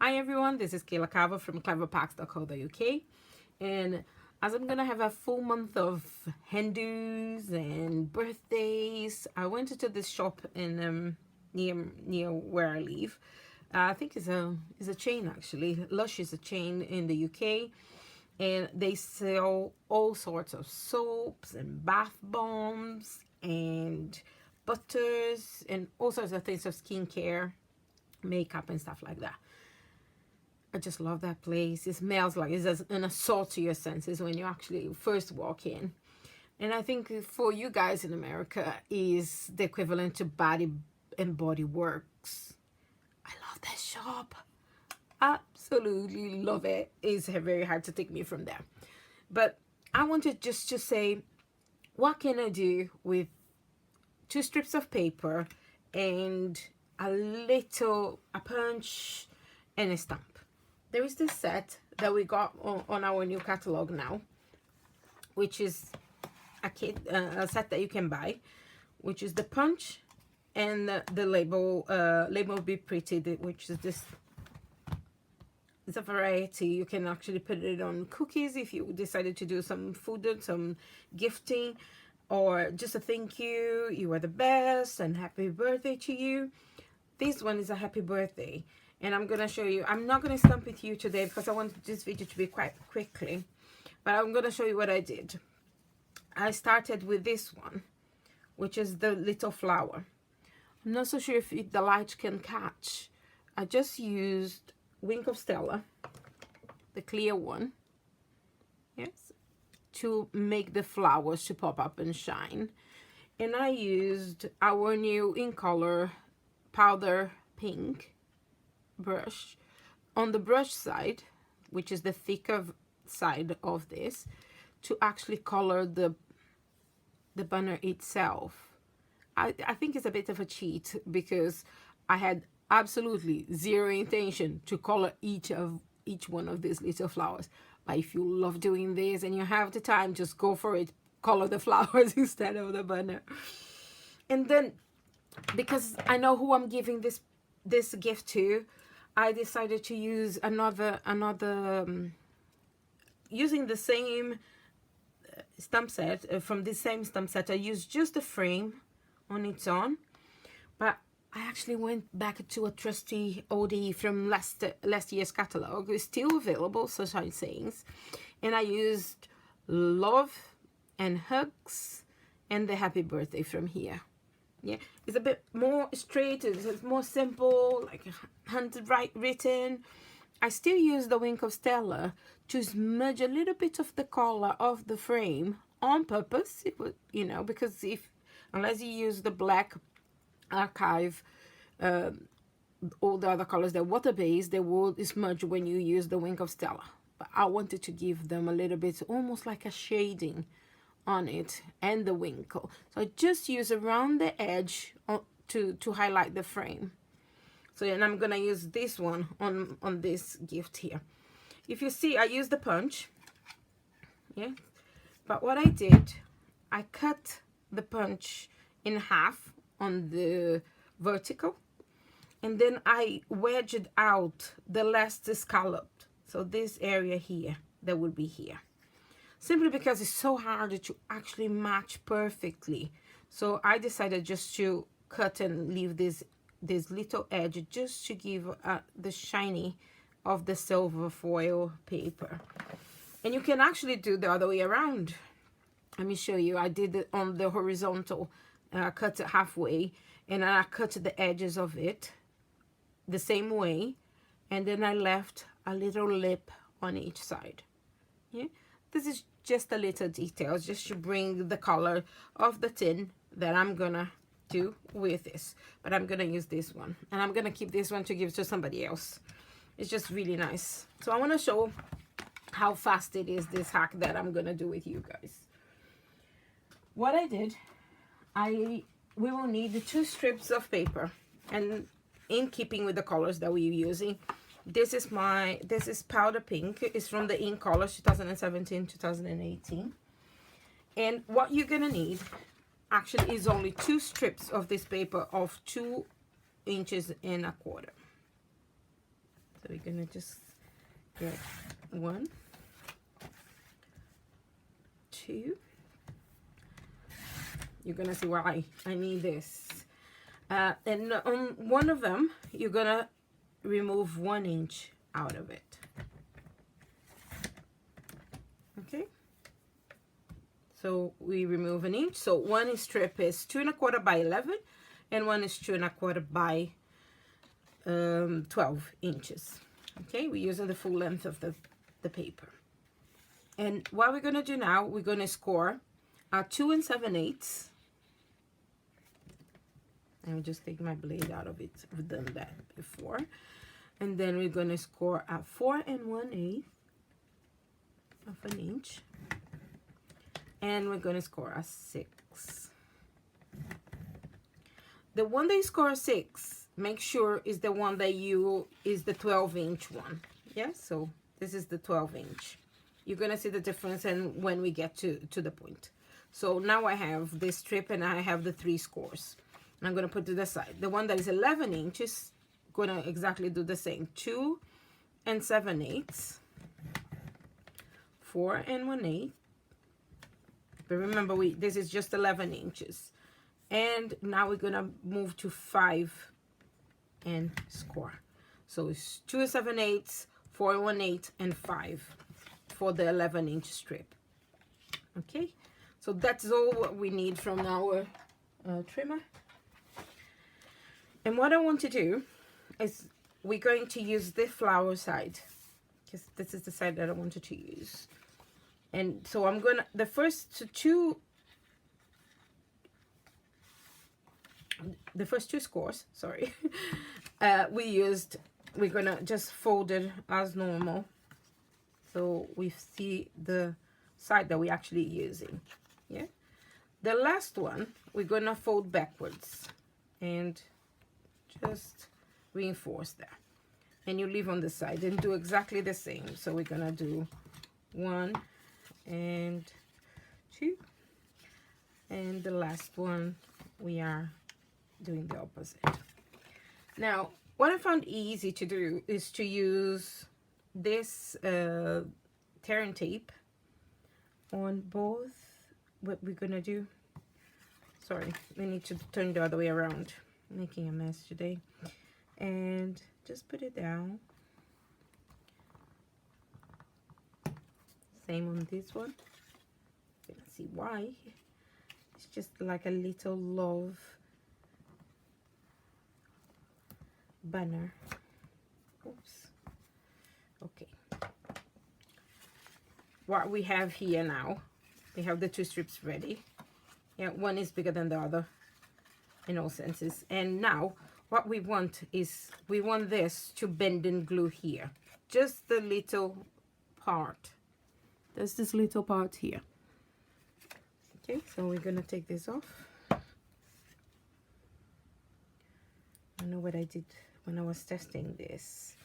Hi everyone, this is Kayla Carver from cleverpacks.co.uk, and as I'm gonna have a full month of hen-dos and birthdays, I went into this shop in near where I live. I think it's a chain actually. Lush is a chain in the UK, and they sell all sorts of soaps and bath bombs and butters and all sorts of things of skincare, makeup and stuff like that. I just love that place. It smells like it's an assault to your senses when you actually first walk in. And I think for you guys in America is the equivalent to Body and Body Works. I love that shop. Absolutely love it. It's very hard to take me from there. But I wanted just to say, what can I do with 2 strips of paper and a punch and a stamp? There is this set that we got on our new catalog now, which is a set that you can buy, which is the punch and the label Be Pretty, which is this. It's a variety. You can actually put it on cookies if you decided to do some food, some gifting, or just a thank you. You are the best and happy birthday to you. This one is a happy birthday. And I'm going to show you, I'm not going to stamp with you today because I want this video to be quite quickly. But I'm going to show you what I did. I started with this one, which is the little flower. I'm not so sure if the light can catch. I just used Wink of Stella, the clear one, yes, to make the flowers to pop up and shine. And I used our new InColours powder pink brush on the brush side, which is the thicker side of this, to actually color the banner itself. I think it's a bit of a cheat because I had absolutely zero intention to color each one of these little flowers. But if you love doing this and you have the time, just go for it. Color the flowers instead of the banner. And then, because I know who I'm giving this gift to, I decided to use another using the same stamp set from this same stamp set. I used just the frame on its own, but I actually went back to a trusty oldie from last year's catalog. It's still available, Sunshine Sayings, and I used Love and Hugs and the Happy Birthday from here. Yeah, it's a bit more straight, it's more simple, like handwritten. I still use the Wink of Stella to smudge a little bit of the color of the frame on purpose. It would, you know, because unless you use the black archive, all the other colors, they're water-based, they will smudge when you use the Wink of Stella. But I wanted to give them a little bit, almost like a shading on it and the winkle. So I just use around the edge to highlight the frame. So, and I'm gonna use this one on this gift here. If you see, I used the punch, yeah, but what I did, I cut the punch in half on the vertical, and then I wedged out the last scalloped, so this area here that would be here, simply because it's so hard to actually match perfectly. So I decided just to cut and leave this little edge just to give the shiny of the silver foil paper. And you can actually do the other way around. Let me show you. I did it on the horizontal, cut it halfway, and then I cut the edges of it the same way, and then I left a little lip on each side. Yeah, this is just a little detail, just to bring the color of the tin that I'm gonna do with this. But I'm gonna use this one, and I'm gonna keep this one to give to somebody else. It's just really nice. So I want to show how fast it is, this hack that I'm gonna do with you guys. What I did, we will need the 2 strips of paper, and in keeping with the colors that we're using, this is powder pink. It's from the InColours 2017-2018. And what you're gonna need actually is only 2 strips of this paper of 2 1.25 inches. So we're gonna just get 1, 2. You're gonna see why I need this. And on one of them, you're gonna remove 1 inch out of it. Okay. So we remove 1 inch. So one strip is 2 1/4 by 11, and one is 2 1/4 by 12 inches. Okay, we're using the full length of the paper. And what we're gonna do now, we're gonna score our 2 7/8. I'll just take my blade out of it. We've done that before. And then we're gonna score at 4 1/8 of an inch. And we're gonna score a 6. The one that you score a 6, make sure is the one that is the 12-inch one. Yeah, so this is the 12-inch. You're gonna see the difference and when we get to the point. So now I have this strip and I have the 3 scores. And I'm gonna put to the side. The one that is 11 inches gonna exactly do the same. 2 7/8, 4 1/8. But remember, this is just 11 inches. And now we're gonna move to 5 and score. So it's 2 7/8, 4 1/8, and 5 for the 11-inch strip. Okay, so that's all what we need from our trimmer. And what I want to do is we're going to use the flower side, because this is the side that I wanted to use. And so I'm gonna, the first two scores, sorry, we're gonna just fold it as normal, so we see the side that we're actually using. Yeah, the last one we're gonna fold backwards and just reinforce that, and you leave on the side and do exactly the same. So we're gonna do 1 and 2, and the last one we are doing the opposite. Now what I found easy to do is to use this tearing tape on both. What we're gonna do, sorry, we need to turn the other way around, making a mess today, and just put it down. Same on this one. You can see why. It's just like a little love banner. Oops. Okay. What we have here now, we have the 2 strips ready. Yeah, one is bigger than the other in all senses. And now what we want is, we want this to bend and glue here. Just the little part. There's this little part here. Okay, so we're gonna take this off. I know what I did when I was testing this.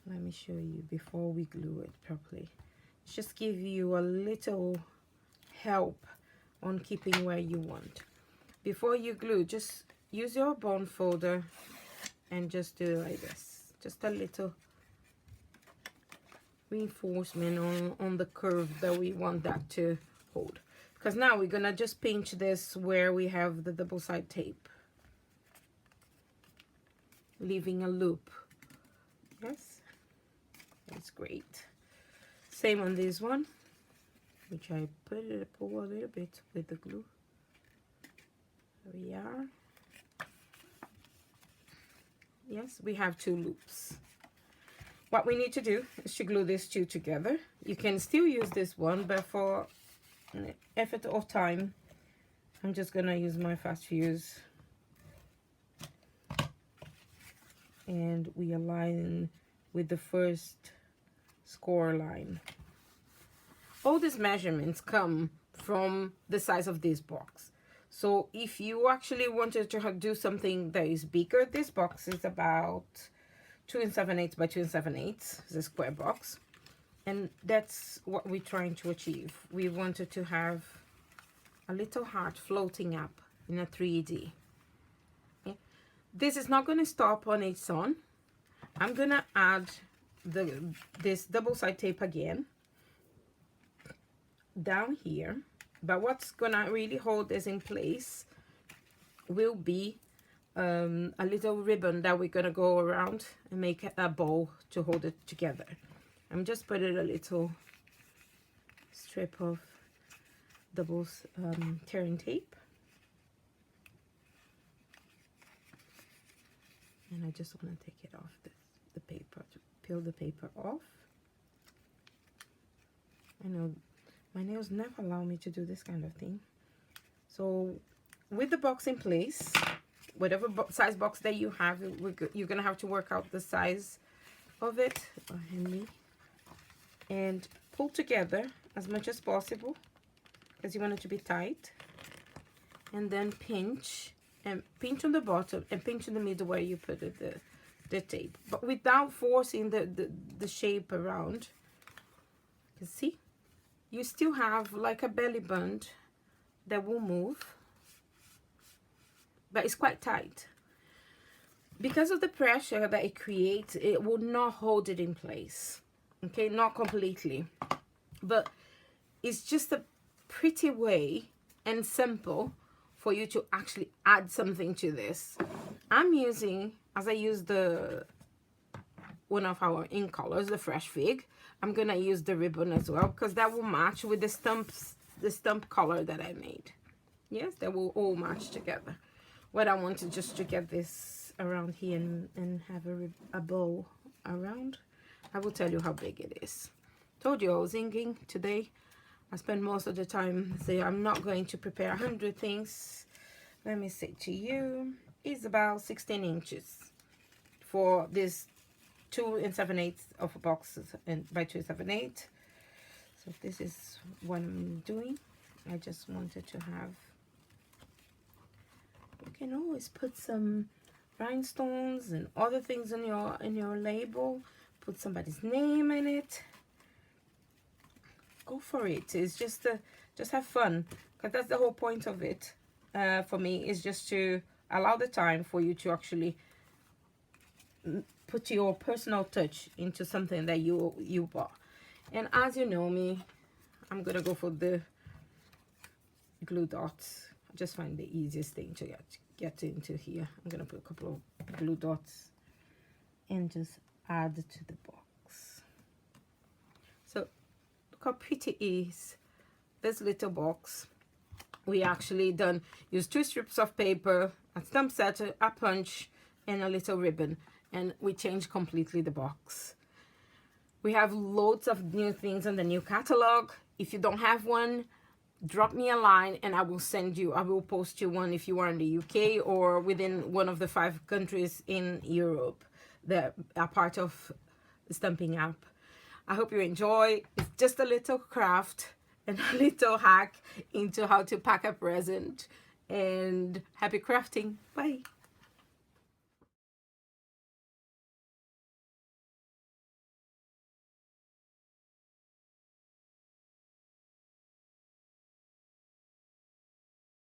Let me show you before we glue it properly. Just give you a little help on keeping where you want. Before you glue, just use your bond folder and just do it like this. Just a little reinforcement on the curve that we want that to hold. Because now we're gonna just pinch this where we have the double side tape, leaving a loop. Yes, that's great. Same on this one, which I pull a little bit with the glue. There we are. Yes, we have 2 loops. What we need to do is to glue these 2 together. You can still use this one, but for an effort of time, I'm just gonna use my fast fuse. And we align with the first score line. All these measurements come from the size of this box. So if you actually wanted to do something that is bigger, this box is about 2 7/8 by 2 7/8, it's a square box, and that's what we're trying to achieve. We wanted to have a little heart floating up in a 3D. Okay. This is not going to stop on its own. I'm gonna add this double side tape again down here, but what's gonna really hold this in place will be a little ribbon that we're gonna go around and make a bow to hold it together. I'm just putting a little strip of double tearing tape, and I just want to take it off the paper, to peel the paper off. I know my nails never allow me to do this kind of thing. So with the box in place, whatever size box that you have, you're gonna have to work out the size of it behind me, and pull together as much as possible because you want it to be tight, and then pinch, and pinch on the bottom and pinch in the middle where you put the tape, but without forcing the shape around. You see, you still have like a belly band that will move, but it's quite tight. Because of the pressure that it creates, it will not hold it in place. Okay, not completely, but it's just a pretty way and simple for you to actually add something to this. I'm using, as I use one of our InColours, the Fresh Fig, I'm gonna use the ribbon as well, because that will match with the stump color that I made. Yes, that will all match together. What I wanted just to get this around here and have a bow around. I will tell you how big it is. Told you I was inking today. I spend most of the time saying I'm not going to prepare 100 things. Let me say to you, it's about 16 inches for this 2 7/8 of a box and by 2 7/8. So this is what I'm doing. I just wanted to have, you can always put some rhinestones and other things in your label. Put somebody's name in it. Go for it. It's just have fun, because that's the whole point of it. For me, is just to allow the time for you to actually put your personal touch into something that you bought. And as you know me, I'm gonna go for the glue dots. I just find the easiest thing to get into here. I'm gonna put a couple of glue dots and just add to the box. So look how pretty it is. This little box, we actually use 2 strips of paper, a stamp set, a punch, and a little ribbon, and we changed completely the box. We have loads of new things in the new catalog. If you don't have one, drop me a line and I will post you one if you are in the UK or within one of the 5 countries in Europe that are part of the stamping app. I hope you enjoy. It's just a little craft and a little hack into how to pack a present. And happy crafting. Bye.